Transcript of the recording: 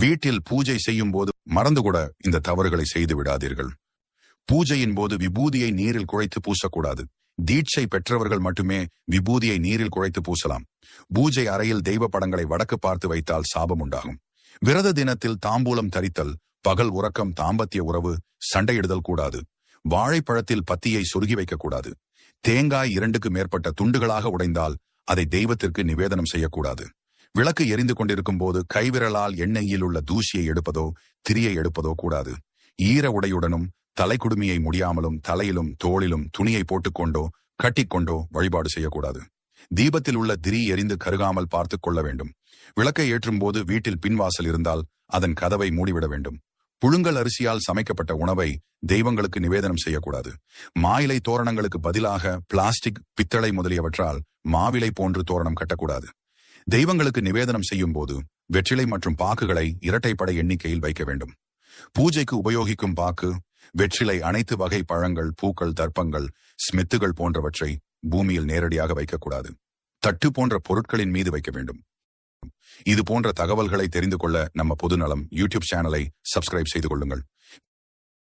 வீட்டில் பூஜை செய்யும் போது மறந்து கூட இந்த தவறுகளை செய்து விடாதீர்கள். பூஜையின் போது விபூதியை நீரில் குழைத்து பூசக்கூடாது. தீட்சை பெற்றவர்கள் மட்டுமே விபூதியை நீரில் குழைத்து பூசலாம். பூஜை அறையில் தெய்வ படங்களை வடக்கு பார்த்து வைத்தால் சாபம் உண்டாகும். விரத தினத்தில் தாம்பூலம் தரித்தல், பகல் உறக்கம், தாம்பத்திய உறவு, சண்டையிடுதல் கூடாது. வாழைப்பழத்தில் பத்தியை சொருகி வைக்கக்கூடாது. தேங்காய் 2க்கு மேற்பட்ட துண்டுகளாக உடைந்தால் அதை தெய்வத்திற்கு நிவேதனம் செய்யக்கூடாது. விளக்கு எரிந்து கொண்டிருக்கும் போது கைவிரலால் எண்ணெயில் உள்ள தூசியை எடுப்பதோ திரியை எடுப்பதோ கூடாது. ஈர உடையுடனும் தலைக்குடுமியை முடியாமலும் தலையிலும் தோளிலும் துணியை போட்டுக்கொண்டோ கட்டிக்கொண்டோ வழிபாடு செய்யக்கூடாது. தீபத்தில் உள்ள திரி எரிந்து கருகாமல் பார்த்து கொள்ள வேண்டும். விளக்கை ஏற்றும் போது வீட்டில் பின்வாசல் இருந்தால் அதன் கதவை மூடிவிட வேண்டும். புழுங்கல் அரிசியால் சமைக்கப்பட்ட உணவை தெய்வங்களுக்கு நிவேதனம் செய்யக்கூடாது. மாயிலை தோரணங்களுக்கு பதிலாக பிளாஸ்டிக், பித்தளை முதலியவற்றால் மாவிலை போன்று தோரணம் கட்டக்கூடாது. தெய்வங்களுக்கு நிவேதனம் செய்யும் போது வெற்றிலை மற்றும் பாக்குகளை இரட்டைப்படை எண்ணிக்கையில் வைக்க வேண்டும். பூஜைக்கு உபயோகிக்கும் பாக்கு, வெற்றிலை, அனைத்து வகை பழங்கள், பூக்கள், தர்ப்பங்கள், ஸ்மித்துகள் போன்றவற்றை பூமியில் நேரடியாக வைக்கக்கூடாது. தட்டு போன்ற பொருட்களின் மீது வைக்க வேண்டும். இது போன்ற தகவல்களை தெரிந்து கொள்ள நம்ம பொதுநலம் யூடியூப் சேனலை சப்ஸ்கிரைப் செய்து கொள்ளுங்கள்.